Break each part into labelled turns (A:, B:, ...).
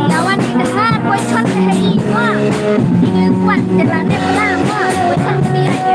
A: แล้ววันนี้นะคะกล้วยช่อนไทยว่าที่นี่กวนจะร้านเรียบร้อยว่ากล้วยช่อนเปียก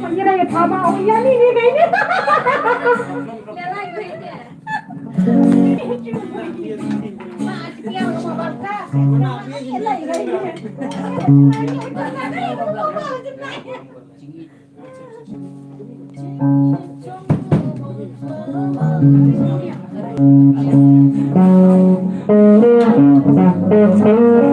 B: มันยังไงทำเอาอย่างนี้นี่ไงเนี่ยมาเที่ยวแล้วมาบ้านก้าอะไรเลยเนี่ย